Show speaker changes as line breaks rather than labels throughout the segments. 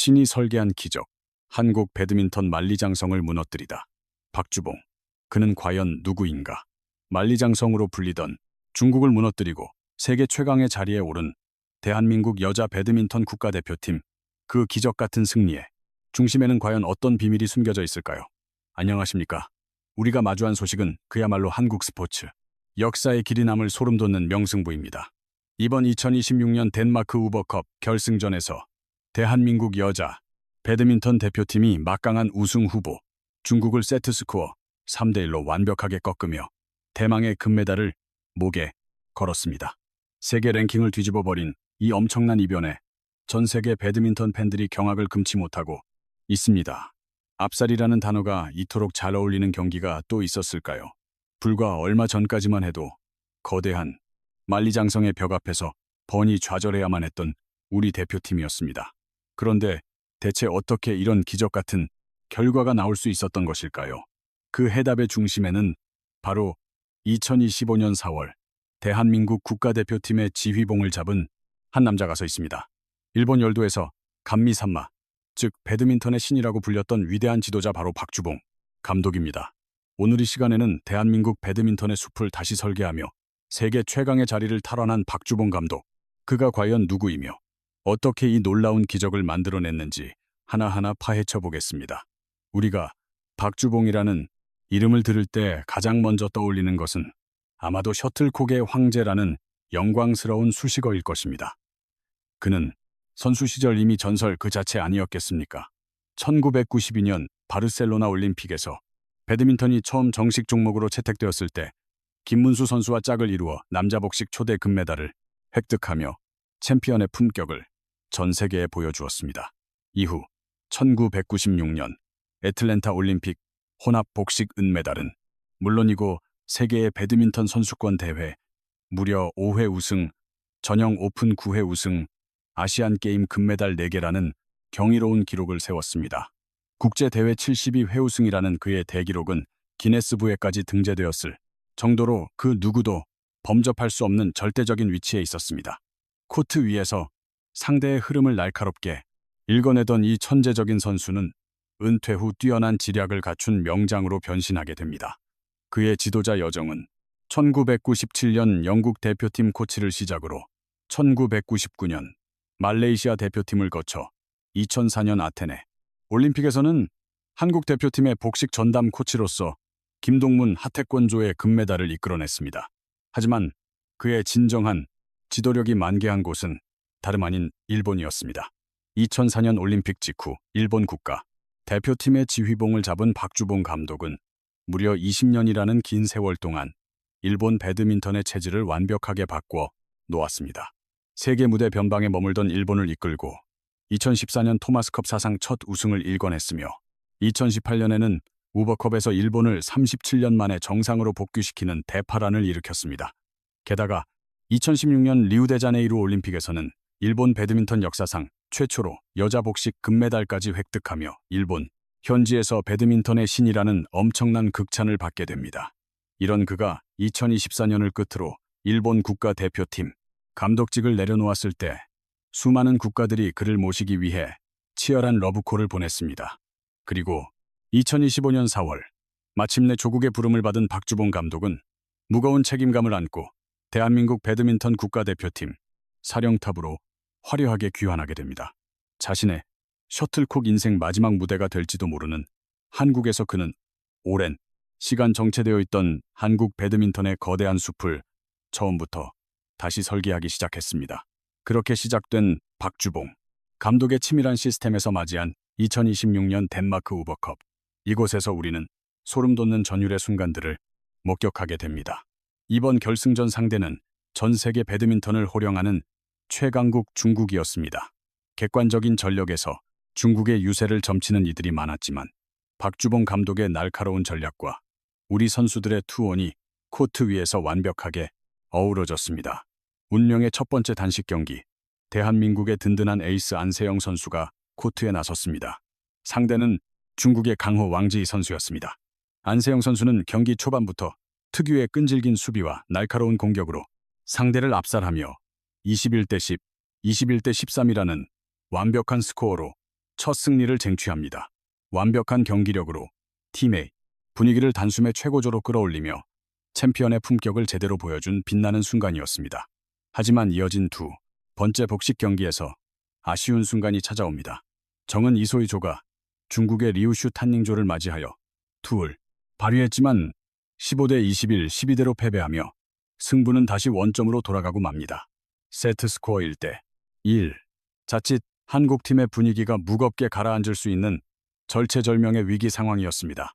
신이 설계한 기적. 한국 배드민턴 만리장성을 무너뜨리다. 박주봉. 그는 과연 누구인가? 만리장성으로 불리던 중국을 무너뜨리고 세계 최강의 자리에 오른 대한민국 여자 배드민턴 국가대표팀. 그 기적 같은 승리에 중심에는 과연 어떤 비밀이 숨겨져 있을까요? 안녕하십니까? 우리가 마주한 소식은 그야말로 한국 스포츠 역사의 길이 남을 소름 돋는 명승부입니다. 이번 2026년 덴마크 우버컵 결승전에서 대한민국 여자 배드민턴 대표팀이 막강한 우승 후보 중국을 세트스코어 3대1로 완벽하게 꺾으며 대망의 금메달을 목에 걸었습니다. 세계 랭킹을 뒤집어버린 이 엄청난 이변에 전 세계 배드민턴 팬들이 경악을 금치 못하고 있습니다. 압살이라는 단어가 이토록 잘 어울리는 경기가 또 있었을까요? 불과 얼마 전까지만 해도 거대한 만리장성의 벽 앞에서 뻔히 좌절해야만 했던 우리 대표팀이었습니다. 그런데 대체 어떻게 이런 기적 같은 결과가 나올 수 있었던 것일까요? 그 해답의 중심에는 바로 2025년 4월 대한민국 국가대표팀의 지휘봉을 잡은 한 남자가 서 있습니다. 일본 열도에서 감미산마, 즉 배드민턴의 신이라고 불렸던 위대한 지도자 바로 박주봉 감독입니다. 오늘 이 시간에는 대한민국 배드민턴의 숲을 다시 설계하며 세계 최강의 자리를 탈환한 박주봉 감독, 그가 과연 누구이며 어떻게 이 놀라운 기적을 만들어냈는지 하나하나 파헤쳐 보겠습니다. 우리가 박주봉이라는 이름을 들을 때 가장 먼저 떠올리는 것은 아마도 셔틀콕의 황제라는 영광스러운 수식어일 것입니다. 그는 선수 시절 이미 전설 그 자체 아니었겠습니까? 1992년 바르셀로나 올림픽에서 배드민턴이 처음 정식 종목으로 채택되었을 때 김문수 선수와 짝을 이루어 남자 복식 초대 금메달을 획득하며 챔피언의 품격을 전 세계에 보여주었습니다. 이후 1996년 애틀랜타 올림픽 혼합 복식 은메달은 물론이고 세계의 배드민턴 선수권 대회 무려 5회 우승, 전형 오픈 9회 우승, 아시안 게임 금메달 4개라는 경이로운 기록을 세웠습니다. 국제대회 72회 우승이라는 그의 대기록은 기네스부에까지 등재되었을 정도로 그 누구도 범접할 수 없는 절대적인 위치에 있었습니다. 코트 위에서 상대의 흐름을 날카롭게 읽어내던 이 천재적인 선수는 은퇴 후 뛰어난 지략을 갖춘 명장으로 변신하게 됩니다. 그의 지도자 여정은 1997년 영국 대표팀 코치를 시작으로 1999년 말레이시아 대표팀을 거쳐 2004년 아테네 올림픽에서는 한국 대표팀의 복식 전담 코치로서 김동문, 하태권조의 금메달을 이끌어냈습니다. 하지만 그의 진정한 지도력이 만개한 곳은 다름 아닌 일본이었습니다. 2004년 올림픽 직후 일본 국가 대표팀의 지휘봉을 잡은 박주봉 감독은 무려 20년이라는 긴 세월 동안 일본 배드민턴의 체질을 완벽하게 바꿔 놓았습니다. 세계 무대 변방에 머물던 일본을 이끌고 2014년 토마스컵 사상 첫 우승을 일궈냈으며 2018년에는 우버컵에서 일본을 37년 만에 정상으로 복귀시키는 대파란을 일으켰습니다. 게다가 2016년 리우데자네이루 올림픽에서는 일본 배드민턴 역사상 최초로 여자 복식 금메달까지 획득하며 일본 현지에서 배드민턴의 신이라는 엄청난 극찬을 받게 됩니다. 이런 그가 2024년을 끝으로 일본 국가대표팀 감독직을 내려놓았을 때 수많은 국가들이 그를 모시기 위해 치열한 러브콜을 보냈습니다. 그리고 2025년 4월 마침내 조국의 부름을 받은 박주봉 감독은 무거운 책임감을 안고 대한민국 배드민턴 국가대표팀 사령탑으로 화려하게 귀환하게 됩니다. 자신의 셔틀콕 인생 마지막 무대가 될지도 모르는 한국에서 그는 오랜 시간 정체되어 있던 한국 배드민턴의 거대한 숲을 처음부터 다시 설계하기 시작했습니다. 그렇게 시작된 박주봉 감독의 치밀한 시스템에서 맞이한 2026년 덴마크 우버컵. 이곳에서 우리는 소름 돋는 전율의 순간들을 목격하게 됩니다. 이번 결승전 상대는 전 세계 배드민턴을 호령하는 최강국 중국이었습니다. 객관적인 전력에서 중국의 유세를 점치는 이들이 많았지만 박주봉 감독의 날카로운 전략과 우리 선수들의 투혼이 코트 위에서 완벽하게 어우러졌습니다. 운명의 첫 번째 단식 경기, 대한민국의 든든한 에이스 안세영 선수가 코트에 나섰습니다. 상대는 중국의 강호 왕지희 선수였습니다. 안세영 선수는 경기 초반부터 특유의 끈질긴 수비와 날카로운 공격으로 상대를 압살하며 21대 10, 21대 13이라는 완벽한 스코어로 첫 승리를 쟁취합니다. 완벽한 경기력으로 팀의 분위기를 단숨에 최고조로 끌어올리며 챔피언의 품격을 제대로 보여준 빛나는 순간이었습니다. 하지만 이어진 두 번째 복식 경기에서 아쉬운 순간이 찾아옵니다. 정은 이소희조가 중국의 리우슈 탄닝조를 맞이하여 투을 발휘했지만 15대 21, 12대로 패배하며 승부는 다시 원점으로 돌아가고 맙니다. 세트 스코어 1대 1. 자칫 한국팀의 분위기가 무겁게 가라앉을 수 있는 절체절명의 위기 상황이었습니다.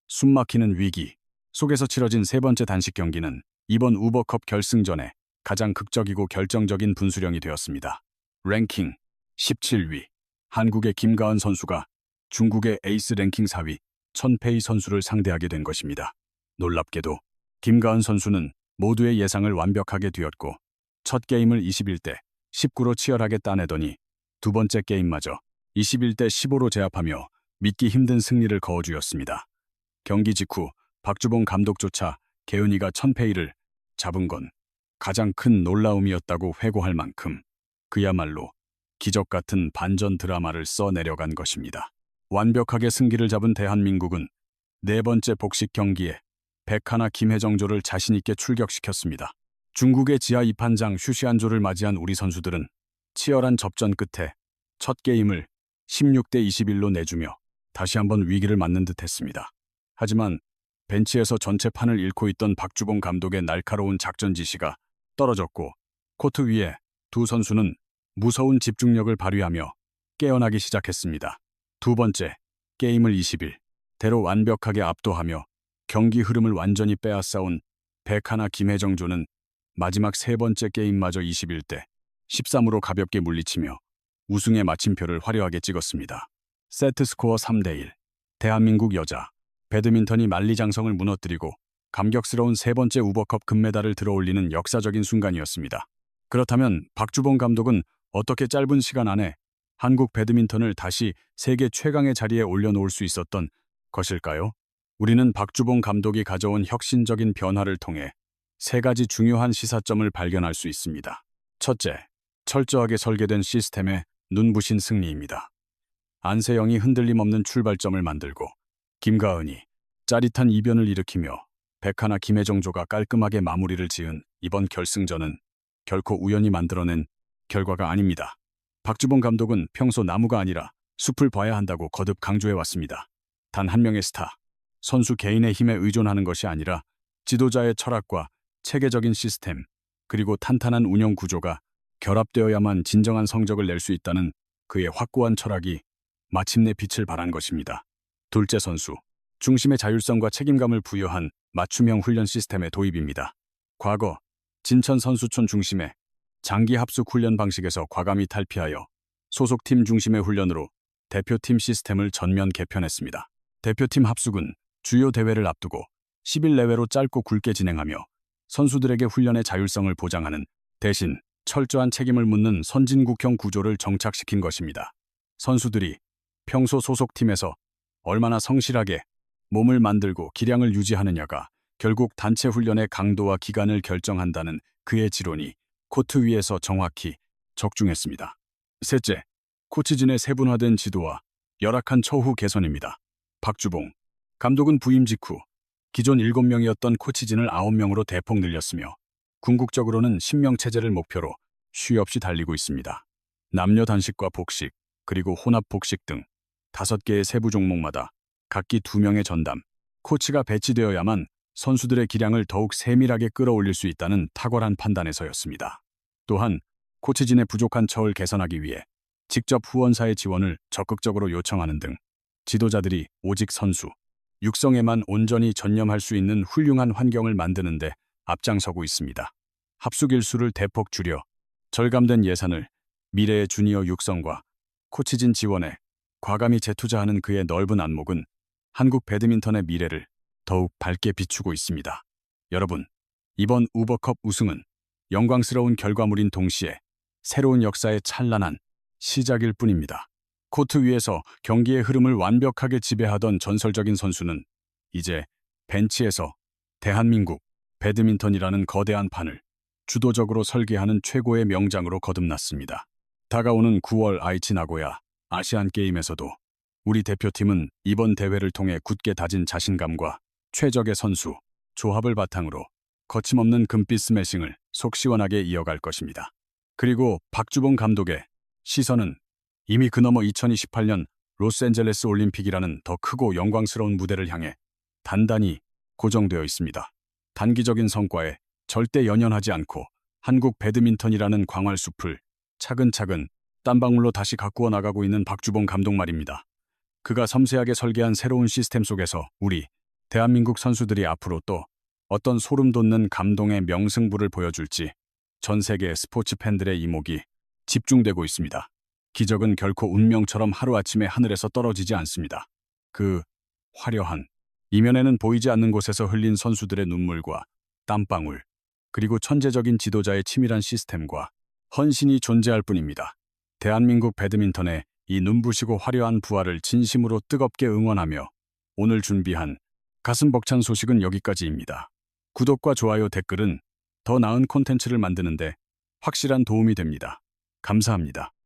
숨막히는 위기 속에서 치러진 세 번째 단식 경기는 이번 우버컵 결승전에 가장 극적이고 결정적인 분수령이 되었습니다. 랭킹 17위 한국의 김가은 선수가 중국의 에이스 랭킹 4위 천페이 선수를 상대하게 된 것입니다. 놀랍게도 김가은 선수는 모두의 예상을 완벽하게 뒤엎고 첫 게임을 21대 19로 치열하게 따내더니 두 번째 게임마저 21대 15로 제압하며 믿기 힘든 승리를 거어주었습니다. 경기 직후 박주봉 감독조차 개은이가 천페이를 잡은 건 가장 큰 놀라움이었다고 회고할 만큼 그야말로 기적 같은 반전 드라마를 써내려간 것입니다. 완벽하게 승기를 잡은 대한민국은 네 번째 복식 경기에 백하나 김혜정조를 자신있게 출격시켰습니다. 중국의 지하 2판장 슈시안조를 맞이한 우리 선수들은 치열한 접전 끝에 첫 게임을 16대 21로 내주며 다시 한번 위기를 맞는 듯 했습니다. 하지만 벤치에서 전체 판을 잃고 있던 박주봉 감독의 날카로운 작전 지시가 떨어졌고 코트 위에 두 선수는 무서운 집중력을 발휘하며 깨어나기 시작했습니다. 두 번째 게임을 21대로 완벽하게 압도하며 경기 흐름을 완전히 빼앗아온 백하나 김혜정조는 마지막 세 번째 게임마저 21대 13으로 가볍게 물리치며 우승의 마침표를 화려하게 찍었습니다. 세트 스코어 3대 1. 대한민국 여자 배드민턴이 만리장성을 무너뜨리고 감격스러운 세 번째 우버컵 금메달을 들어올리는 역사적인 순간이었습니다. 그렇다면 박주봉 감독은 어떻게 짧은 시간 안에 한국 배드민턴을 다시 세계 최강의 자리에 올려놓을 수 있었던 것일까요? 우리는 박주봉 감독이 가져온 혁신적인 변화를 통해 세 가지 중요한 시사점을 발견할 수 있습니다. 첫째, 철저하게 설계된 시스템의 눈부신 승리입니다. 안세영이 흔들림 없는 출발점을 만들고 김가은이 짜릿한 이변을 일으키며 백하나 김혜정조가 깔끔하게 마무리를 지은 이번 결승전은 결코 우연히 만들어낸 결과가 아닙니다. 박주봉 감독은 평소 나무가 아니라 숲을 봐야 한다고 거듭 강조해왔습니다. 단 한 명의 스타, 선수 개인의 힘에 의존하는 것이 아니라 지도자의 철학과 체계적인 시스템, 그리고 탄탄한 운영 구조가 결합되어야만 진정한 성적을 낼 수 있다는 그의 확고한 철학이 마침내 빛을 발한 것입니다. 둘째 선수, 중심의 자율성과 책임감을 부여한 맞춤형 훈련 시스템의 도입입니다. 과거 진천 선수촌 중심의 장기 합숙 훈련 방식에서 과감히 탈피하여 소속팀 중심의 훈련으로 대표팀 시스템을 전면 개편했습니다. 대표팀 합숙은 주요 대회를 앞두고 10일 내외로 짧고 굵게 진행하며 선수들에게 훈련의 자율성을 보장하는 대신 철저한 책임을 묻는 선진국형 구조를 정착시킨 것입니다. 선수들이 평소 소속팀에서 얼마나 성실하게 몸을 만들고 기량을 유지하느냐가 결국 단체 훈련의 강도와 기간을 결정한다는 그의 지론이 코트 위에서 정확히 적중했습니다. 셋째, 코치진의 세분화된 지도와 열악한 처후 개선입니다. 박주봉 감독은 부임 직후 기존 7명이었던 코치진을 9명으로 대폭 늘렸으며 궁극적으로는 10명 체제를 목표로 쉼 없이 달리고 있습니다. 남녀 단식과 복식, 그리고 혼합 복식 등 5개의 세부 종목마다 각기 2명의 전담, 코치가 배치되어야만 선수들의 기량을 더욱 세밀하게 끌어올릴 수 있다는 탁월한 판단에서였습니다. 또한 코치진의 부족한 처를 개선하기 위해 직접 후원사의 지원을 적극적으로 요청하는 등 지도자들이 오직 선수, 육성에만 온전히 전념할 수 있는 훌륭한 환경을 만드는 데 앞장서고 있습니다. 합숙 일수를 대폭 줄여 절감된 예산을 미래의 주니어 육성과 코치진 지원에 과감히 재투자하는 그의 넓은 안목은 한국 배드민턴의 미래를 더욱 밝게 비추고 있습니다. 여러분, 이번 우버컵 우승은 영광스러운 결과물인 동시에 새로운 역사의 찬란한 시작일 뿐입니다. 코트 위에서 경기의 흐름을 완벽하게 지배하던 전설적인 선수는 이제 벤치에서 대한민국 배드민턴이라는 거대한 판을 주도적으로 설계하는 최고의 명장으로 거듭났습니다. 다가오는 9월 아이치 나고야 아시안 게임에서도 우리 대표팀은 이번 대회를 통해 굳게 다진 자신감과 최적의 선수, 조합을 바탕으로 거침없는 금빛 스매싱을 속 시원하게 이어갈 것입니다. 그리고 박주봉 감독의 시선은 이미 그너머 2028년 로스앤젤레스 올림픽이라는 더 크고 영광스러운 무대를 향해 단단히 고정되어 있습니다. 단기적인 성과에 절대 연연하지 않고 한국 배드민턴이라는 광활숲을 차근차근 땀방울로 다시 가꾸어 나가고 있는 박주봉 감독 말입니다. 그가 섬세하게 설계한 새로운 시스템 속에서 우리 대한민국 선수들이 앞으로 또 어떤 소름 돋는 감동의 명승부를 보여줄지 전 세계 스포츠 팬들의 이목이 집중되고 있습니다. 기적은 결코 운명처럼 하루아침에 하늘에서 떨어지지 않습니다. 그 화려한 이면에는 보이지 않는 곳에서 흘린 선수들의 눈물과 땀방울, 그리고 천재적인 지도자의 치밀한 시스템과 헌신이 존재할 뿐입니다. 대한민국 배드민턴의 이 눈부시고 화려한 부활을 진심으로 뜨겁게 응원하며 오늘 준비한 가슴 벅찬 소식은 여기까지입니다. 구독과 좋아요, 댓글은 더 나은 콘텐츠를 만드는데 확실한 도움이 됩니다. 감사합니다.